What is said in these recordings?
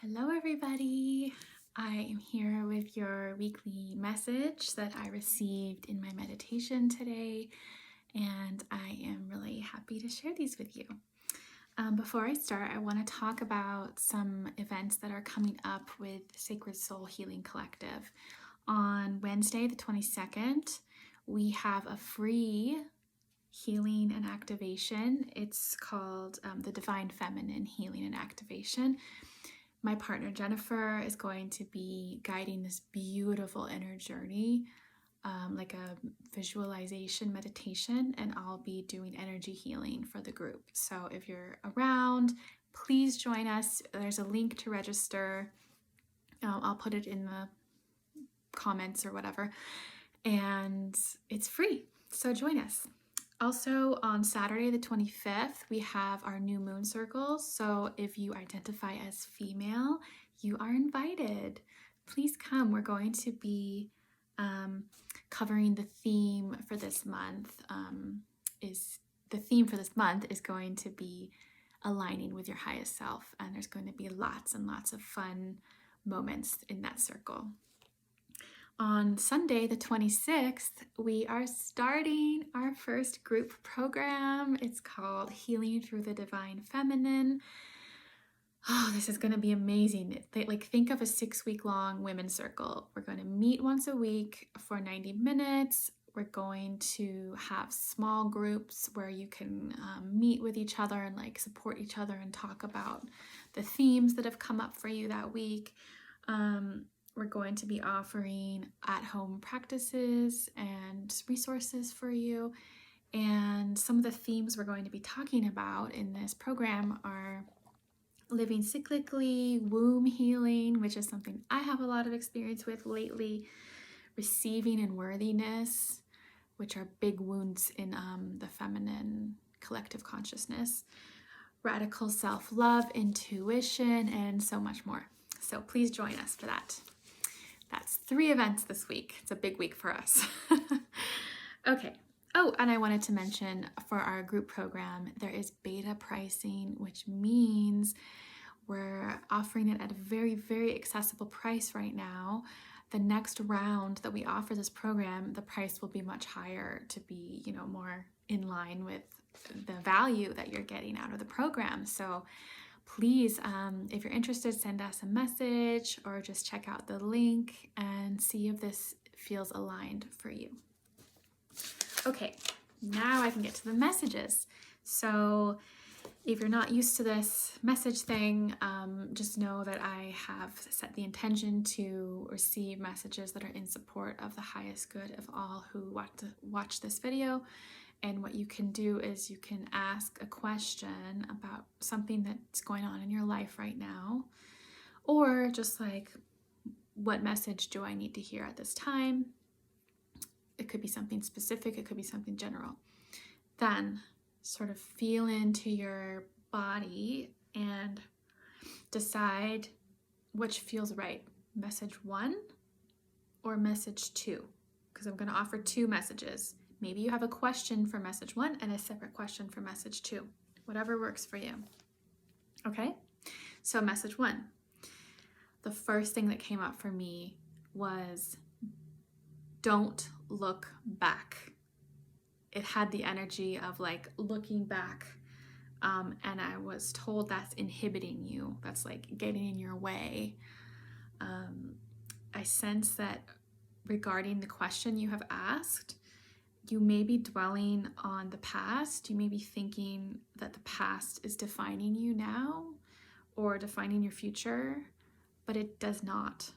Hello, everybody. I am here with your weekly message that I received in my meditation today, and I am really happy to share these with you. Before I start, I want to talk about some events that are coming up with Sacred Soul Healing Collective. On Wednesday, the 22nd, we have a free healing and activation. It's called the Divine Feminine Healing and Activation. My partner Jennifer is going to be guiding this beautiful inner journey, like a visualization meditation, and I'll be doing energy healing for the group. So if you're around, please join us. There's a link to register. I'll put it in the comments or whatever, and it's free. So join us. Also, on Saturday the 25th, we have our new moon circles. So if you identify as female, you are invited. Please come. We're going to be covering the theme for this month. The theme for this month is going to be aligning with your highest self, and there's going to be lots and lots of fun moments in that circle. On Sunday, the 26th, we are starting our first group program. It's called Healing Through the Divine Feminine. Oh, this is going to be amazing. Think of a 6-week-long women's circle. We're going to meet once a week for 90 minutes. We're going to have small groups where you can meet with each other and support each other and talk about the themes that have come up for you that week. We're going to be offering at-home practices and resources for you. And some of the themes we're going to be talking about in this program are living cyclically, womb healing, which is something I have a lot of experience with lately, receiving and worthiness, which are big wounds in the feminine collective consciousness, radical self-love, intuition, and so much more. So please join us for that. That's 3 events this week. It's a big week for us. Okay. Oh, and I wanted to mention for our group program, there is beta pricing, which means we're offering it at a very, very accessible price right now. The next round that we offer this program, the price will be much higher to be, more in line with the value that you're getting out of the program. So please, if you're interested, send us a message or just check out the link and see if this feels aligned for you. Okay, now I can get to the messages. So if you're not used to this message thing, just know that I have set the intention to receive messages that are in support of the highest good of all who watch this video. And what you can do is you can ask a question about something that's going on in your life right now, or just what message do I need to hear at this time? It could be something specific, it could be something general. Then sort of feel into your body and decide which feels right, message 1 or message 2, because I'm going to offer 2 messages. Maybe you have a question for message 1 and a separate question for message 2. Whatever works for you. Okay? So message 1. The first thing that came up for me was don't look back. It had the energy of looking back. And I was told that's inhibiting you. That's getting in your way. I sense that regarding the question you have asked, you may be dwelling on the past. You may be thinking that the past is defining you now or defining your future, but it does not.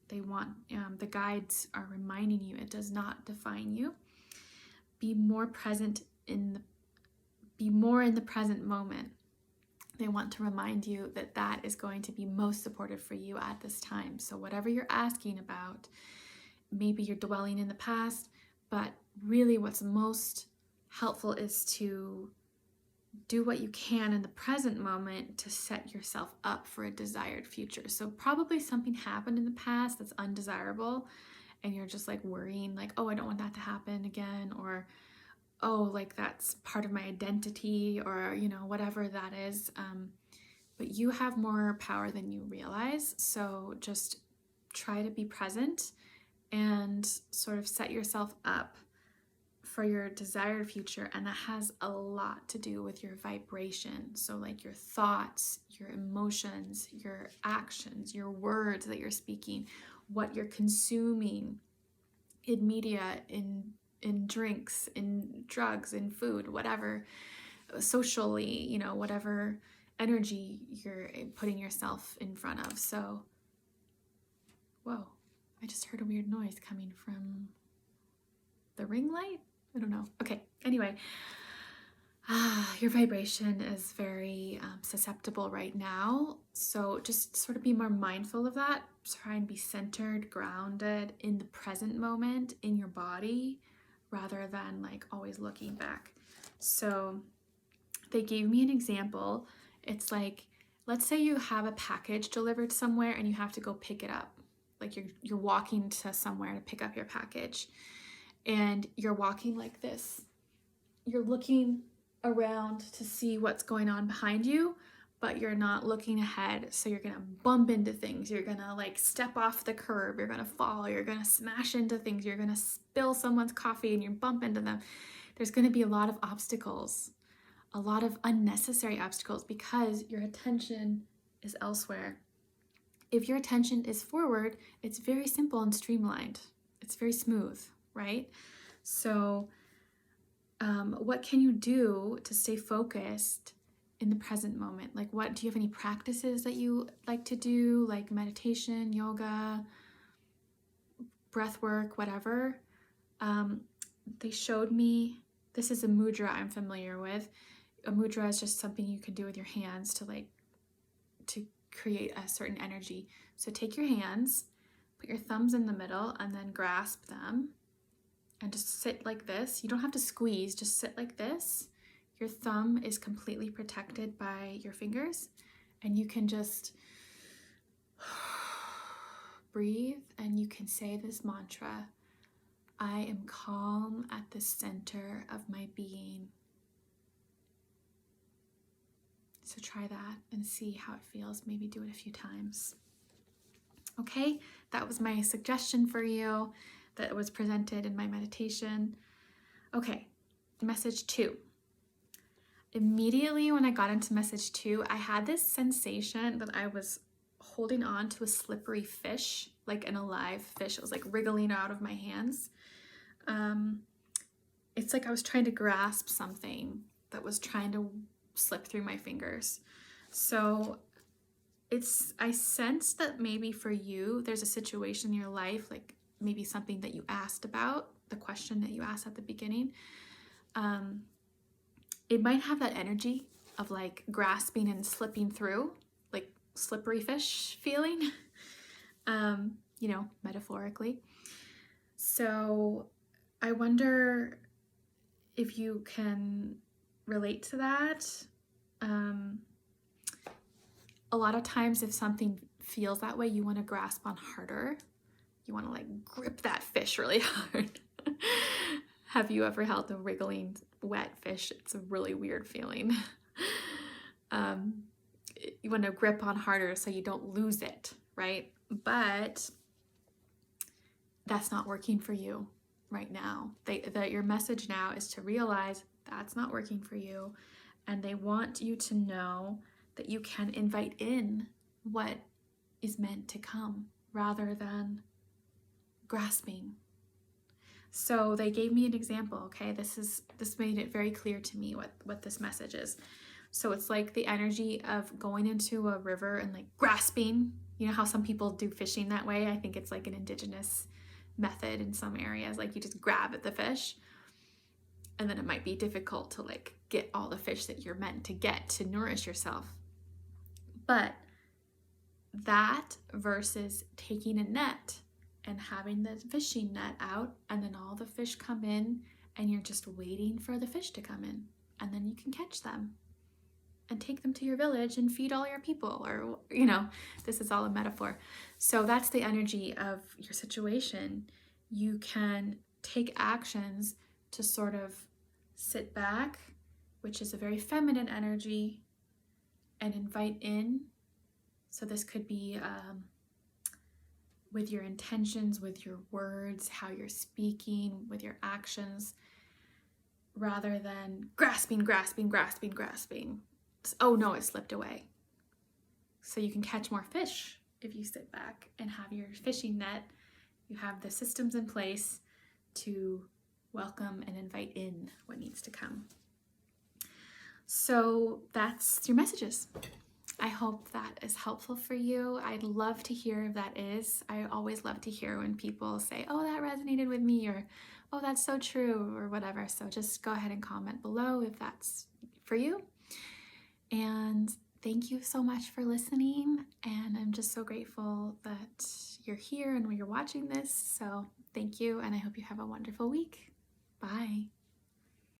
The guides are reminding you it does not define you. Be more in the present moment. They want to remind you that that is going to be most supportive for you at this time. So whatever you're asking about, maybe you're dwelling in the past, but really what's most helpful is to do what you can in the present moment to set yourself up for a desired future. So probably something happened in the past that's undesirable and you're just worrying oh, I don't want that to happen again, or oh, that's part of my identity, or whatever that is. but you have more power than you realize. So just try to be present and sort of set yourself up for your desired future. And that has a lot to do with your vibration. So like your thoughts, your emotions, your actions, your words that you're speaking, what you're consuming in media, in drinks, in drugs, in food, whatever, socially, you know, whatever energy you're putting yourself in front of. So, whoa, I just heard a weird noise coming from the ring light. I don't know. Okay, anyway, your vibration is very susceptible right now. So just sort of be more mindful of that. Try and be centered, grounded in the present moment in your body rather than like always looking back. So they gave me an example. It's like, let's say you have a package delivered somewhere and you have to go pick it up. Like you're walking to somewhere to pick up your package. And you're walking like this. You're looking around to see what's going on behind you, but you're not looking ahead. So you're gonna bump into things. You're gonna like step off the curb. You're gonna fall. You're gonna smash into things. You're gonna spill someone's coffee and you bump into them. There's gonna be a lot of obstacles, a lot of unnecessary obstacles because your attention is elsewhere. If your attention is forward, it's very simple and streamlined. It's very smooth, right? So what can you do to stay focused in the present moment? Like do you have any practices that you like to do, like meditation, yoga, breath work, whatever? They showed me, this is a mudra I'm familiar with. A mudra is just something you can do with your hands to create a certain energy. So take your hands, put your thumbs in the middle, and then grasp them. And just sit like this. You don't have to squeeze, just sit like this. Your thumb is completely protected by your fingers, and you can just breathe and you can say this mantra: I am calm at the center of my being. So try that and see how it feels. Maybe do it a few times. Okay, that was my suggestion for you that was presented in my meditation. Okay, message 2. Immediately when I got into message 2, I had this sensation that I was holding on to a slippery fish, like an alive fish. It was like wriggling out of my hands. It's like I was trying to grasp something that was trying to slip through my fingers. So I sense that maybe for you, there's a situation in your life, like maybe something that you asked about, the question that you asked at the beginning. It might have that energy of like grasping and slipping through, like slippery fish feeling, metaphorically. So I wonder if you can relate to that. A lot of times if something feels that way, you want to grasp on harder. You want to like grip that fish really hard. Have you ever held a wriggling wet fish? It's a really weird feeling. You want to grip on harder so you don't lose it, right? But that's not working for you right now. Your message now is to realize that's not working for you, and they want you to know that you can invite in what is meant to come rather than grasping. So they gave me an example, okay? This made it very clear to me what this message is. So it's like the energy of going into a river and like grasping. You know how some people do fishing that way? I think it's like an indigenous method in some areas. Like you just grab at the fish, and then it might be difficult to like get all the fish that you're meant to get to nourish yourself. But that versus taking a net and having the fishing net out, and then all the fish come in and you're just waiting for the fish to come in, and then you can catch them and take them to your village and feed all your people, or this is all a metaphor. So that's the energy of your situation. You can take actions to sort of sit back, which is a very feminine energy, and invite in. So this could be with your intentions, with your words, how you're speaking, with your actions, rather than grasping, grasping, grasping, grasping. Oh no, it slipped away. So you can catch more fish if you sit back and have your fishing net. You have the systems in place to welcome and invite in what needs to come. So that's your messages. I hope that is helpful for you. I'd love to hear if that is. I always love to hear when people say, oh, that resonated with me, or oh, that's so true, or whatever. So just go ahead and comment below if that's for you. And thank you so much for listening. And I'm just so grateful that you're here and you're watching this. So thank you. And I hope you have a wonderful week. Bye.